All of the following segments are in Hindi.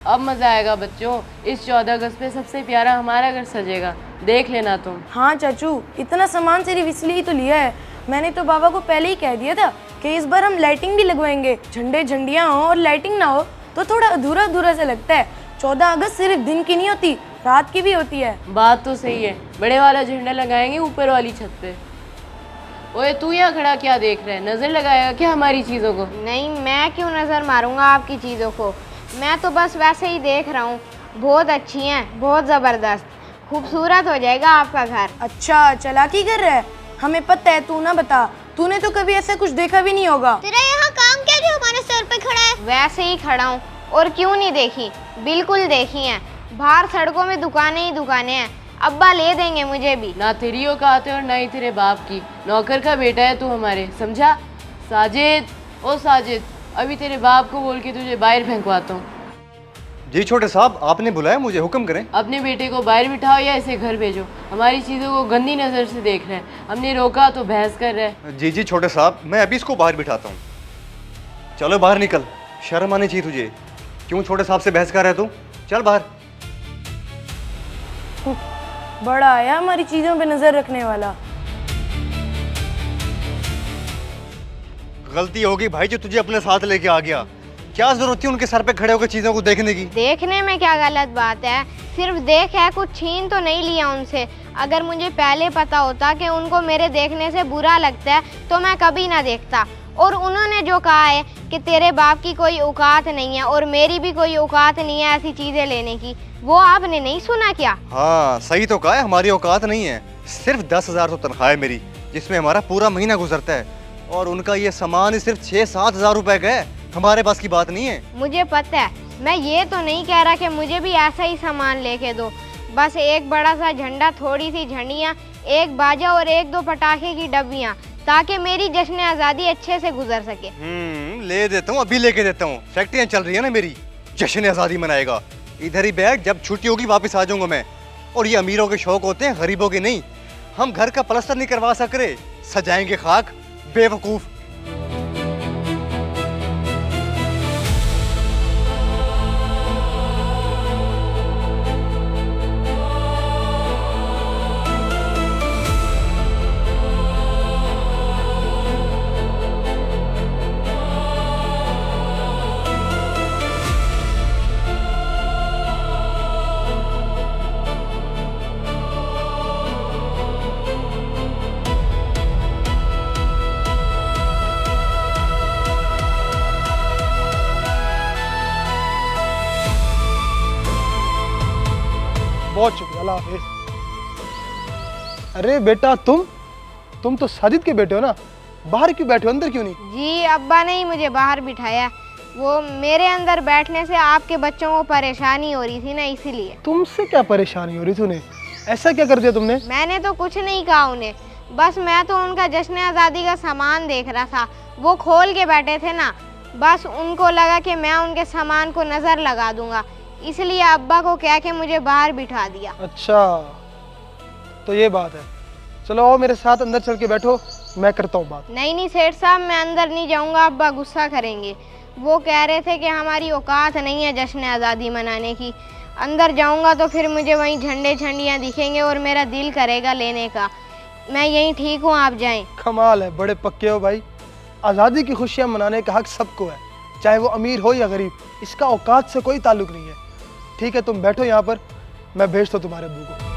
अब मजा आएगा बच्चों। इस 14 अगस्त पे सबसे प्यारा हमारा घर सजेगा, देख लेना तुम। हाँ चाचू, इतना सामान सिर्फ इसलिए ही तो लिया है। मैंने तो बाबा को पहले ही कह दिया था कि इस बार हम लाइटिंग भी लगवाएंगे। झंडे झंडियाँ हो और लाइटिंग ना हो तो थोड़ा अधूरा अधूरा सा लगता है। 14 अगस्त सिर्फ दिन की नहीं होती, रात की भी होती है। बात तो सही है, बड़े वाला झंडा लगाएंगे ऊपर वाली छत पे। ओए तू यहाँ खड़ा क्या देख रहा है, नजर लगाएगा क्या हमारी चीजों को? नहीं, मैं क्यों नज़र मारूंगा आपकी चीज़ों को, मैं तो बस वैसे ही देख रहा हूँ। बहुत अच्छी हैं, बहुत ज़बरदस्त, खूबसूरत हो जाएगा आपका घर। अच्छा चालाकी कर रहा है, हमें पता है, तू ना बता। तूने तो कभी ऐसा कुछ देखा भी नहीं होगा। तेरा यहाँ काम क्या जो हमारे सर पे खड़ा है? वैसे ही खड़ा हूँ, और क्यों नहीं देखी, बिल्कुल देखी हैं। बाहर सड़कों में दुकानें ही दुकानें हैं। अब्बा ले देंगे मुझे भी। ना तेरी औकात है और ना ही तेरे बाप की। नौकर का बेटा है तू हमारे, समझा? साजिद, ओ साजिद, अभी तेरे बाप को बोल के तुझे बाहर फेंकवाता हूँ। जी छोटे साहब, आपने बुलाया मुझे, हुक्म करें। अपने बेटे को बाहर बिठाओ या इसे घर भेजो। हमारी चीज़ों को गंदी नज़र से देख रहा है, हमने रोका तो बहस कर रहा है। जी जी छोटे साहब, मैं अभी इसको बाहर बिठाता हूँ। चलो बाहर निकल, शर्म आनी चाहिए तुझे। क्यों छोटे साहब से बहस कर रहा है तू? चल बाहर। बड़ा आया हमारी चीजों पे नजर रखने वाला। गलती होगी भाई जो तुझे अपने साथ लेके आ गया। क्या जरूरत थी उनके सर पे खड़े होकर चीजों को देखने की? देखने में क्या गलत बात है, सिर्फ देख है, कुछ छीन तो नहीं लिया उनसे। अगर मुझे पहले पता होता कि उनको मेरे देखने से बुरा लगता है तो मैं कभी ना देखता। और उन्होंने जो कहा है कि तेरे बाप की कोई औकात नहीं है और मेरी भी कोई औकात नहीं है ऐसी चीज़ें लेने की, वो आपने नहीं सुना क्या? हाँ सही तो कहा है, हमारी औकात नहीं है। सिर्फ 10,000 तो तनख्वाह है मेरी, जिसमें हमारा पूरा महीना गुजरता है। और उनका ये सामान ही सिर्फ 6-7 हज़ार रुपए का है, हमारे पास की बात नहीं है। मुझे पता है, मैं ये तो नहीं कह रहा कि मुझे भी ऐसा ही सामान लेके दो। बस एक बड़ा सा झंडा, थोड़ी सी झंडियाँ, एक बाजा और 1-2 पटाखे की डब्बियाँ, ताकि मेरी जश्न आज़ादी अच्छे से गुजर सके। ले देता हूँ, अभी लेके देता हूँ। फैक्ट्रियाँ चल रही है ना मेरी, जश्न आज़ादी मनाएगा। इधर ही बैठ, जब छुट्टी होगी वापस आ जाऊंगा मैं। और ये अमीरों के शौक होते हैं, गरीबों के नहीं। हम घर का प्लास्टर नहीं करवा सक रहे, सजाएंगे खाक, बेवकूफ। बहुत शुक्रिया, अल्लाह हाफिज। अरे बेटा, तुम तो साजिद के बेटे हो ना, बाहर क्यों बैठे हो, अंदर क्यों नहीं? जी अब्बा ने ही मुझे बाहर बिठाया, वो मेरे अंदर बैठने से आपके बच्चों को परेशानी हो रही थी ना, इसीलिए। तुमसे क्या परेशानी हो रही तूने? ऐसा क्या कर दिया तुमने? मैंने तो कुछ नहीं कहा उन्हें, बस मैं तो उनका जश्न आज़ादी का सामान देख रहा था। वो खोल के बैठे थे ना, बस उनको लगा कि मैं उनके सामान को नज़र लगा दूंगा, इसलिए अब्बा को कह के मुझे बाहर बिठा दिया। अच्छा तो ये बात है। चलो आओ मेरे साथ अंदर चल के बैठो, मैं करता हूँ बात। नहीं सेठ साहब, मैं अंदर नहीं जाऊंगा, अब्बा गुस्सा करेंगे। वो कह रहे थे कि हमारी औकात नहीं है जश्न आज़ादी मनाने की। अंदर जाऊंगा तो फिर मुझे वहीं झंडे झंडियाँ दिखेंगे और मेरा दिल करेगा लेने का। मैं यहीं ठीक हूँ, आप जाएं। कमाल है, बड़े पक्के हो भाई। आज़ादी की खुशियाँ मनाने का हक सबको है, चाहे वो अमीर हो या गरीब, इसका औकात से कोई ताल्लुक नहीं है। ठीक है, तुम बैठो यहाँ पर, मैं भेजता हूँ तुम्हारे अब्बू को।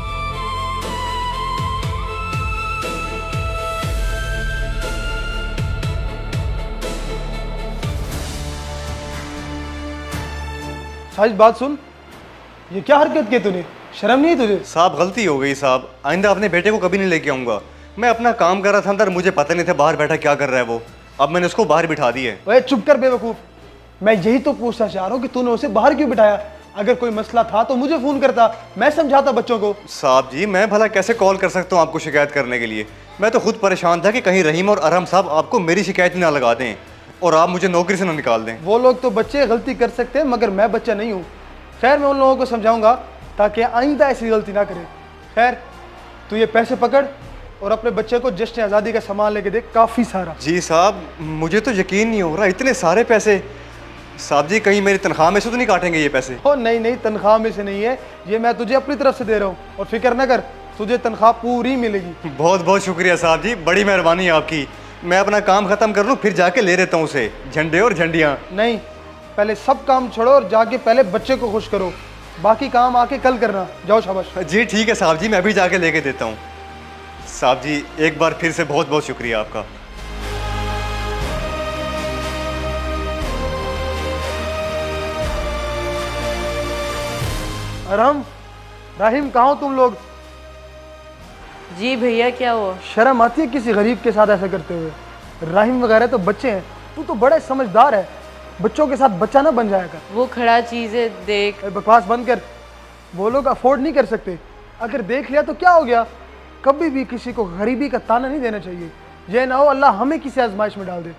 साजिद बात सुन, ये क्या हरकत की तूने? शर्म नहीं है तुझे? साहब गलती हो गई साहब, आइंदा अपने बेटे को कभी नहीं लेके आऊंगा। मैं अपना काम कर रहा था अंदर, मुझे पता नहीं था बाहर बैठा क्या कर रहा है वो। अब मैंने उसको बाहर बिठा दी है। ओए चुप कर बेवकूफ, मैं यही तो पूछना चाह रहा हूँ कि तूने उसे बाहर क्यों बिठाया? अगर कोई मसला था तो मुझे फोन करता, मैं समझाता बच्चों को। साहब जी, मैं भला कैसे कॉल कर सकता हूँ आपको शिकायत करने के लिए? मैं तो खुद परेशान था कि कहीं रहीम और अरहम साहब आपको मेरी शिकायत ना लगा दें और आप मुझे नौकरी से ना निकाल दें। वो लोग तो बच्चे गलती कर सकते हैं, मगर मैं बच्चा नहीं हूँ। खैर मैं उन लोगों को समझाऊंगा ताकि आइंदा ऐसी गलती ना करें। खैर तू ये पैसे पकड़ और अपने बच्चे को जश्न आज़ादी का सामान लेके दे, काफ़ी सारा। जी साहब, मुझे तो यकीन नहीं हो रहा, इतने सारे पैसे। साहब जी कहीं मेरी तनख्वाह में से तो नहीं काटेंगे ये पैसे? हो नहीं नहीं, तनख्वाह में से नहीं है, ये मैं तुझे अपनी तरफ से दे रहा हूँ, और फिक्र न कर, तुझे तनख्वाह पूरी मिलेगी। बहुत बहुत शुक्रिया साहब जी, बड़ी मेहरबानी है आपकी। मैं अपना काम ख़त्म कर लूँ फिर जाके ले लेता हूँ उसे, झंडे और झंडियाँ। नहीं, पहले सब काम छोड़ो और जाके पहले बच्चे को खुश करो, बाकी काम आके कल करना। जाओ शाबाश। जी ठीक है साहब जी, मैं अभी जाके लेके देता हूँ। साहब जी एक बार फिर से बहुत बहुत शुक्रिया आपका। अरहम, राहिम, कहाँ हो तुम लोग? जी भैया क्या हुआ? शर्म आती है किसी गरीब के साथ ऐसा करते हुए? राहिम वगैरह तो बच्चे हैं, तू तो बड़ा समझदार है, बच्चों के साथ बच्चा ना बन जाएगा। वो खड़ा चीज़ें देख। बकवास बंद कर, वो लोग अफोर्ड नहीं कर सकते, अगर देख लिया तो क्या हो गया? कभी भी किसी को गरीबी का ताना नहीं देना चाहिए, ये ना हो अल्लाह हमें किसी आजमाइश में डाल दे।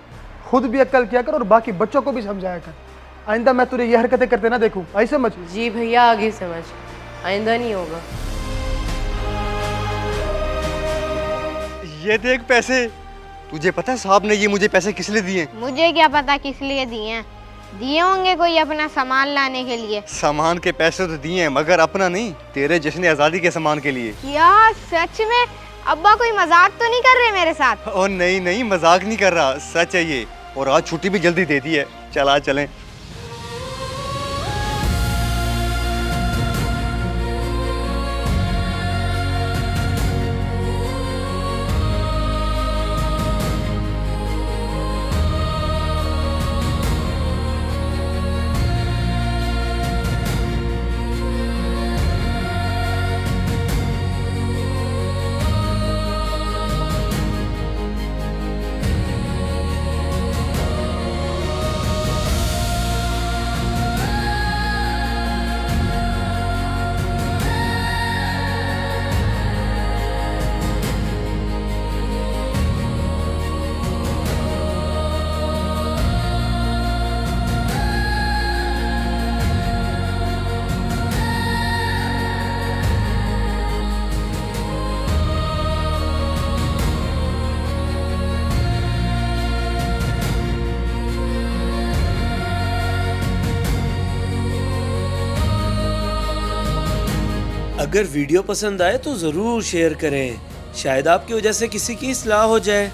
खुद भी अक्ल किया कर और बाकी बच्चों को भी समझाया कर। आइंदा मैं तुझे ये हरकतें करते ना देखूं, आई समझ? जी भैया आगे समझ, आइंदा नहीं होगा। ये देख पैसे। तुझे पता है साहब ने ये मुझे पैसे किस लिए दिए? मुझे क्या पता किस लिए दिए हैं, दिए होंगे कोई अपना सामान लाने के लिए। सामान के पैसे तो दिए हैं मगर अपना नहीं, तेरे जश्न आज़ादी के सामान के लिए। क्या सच में? अब्बा कोई मजाक तो नहीं कर रहे मेरे साथ? और नहीं नहीं, मजाक नहीं कर रहा, सच है ये। और आज छुट्टी भी जल्दी दे दी है, चल आज चलें। अगर वीडियो पसंद आए तो ज़रूर शेयर करें, शायद आपकी वजह से किसी की इस्लाह हो जाए।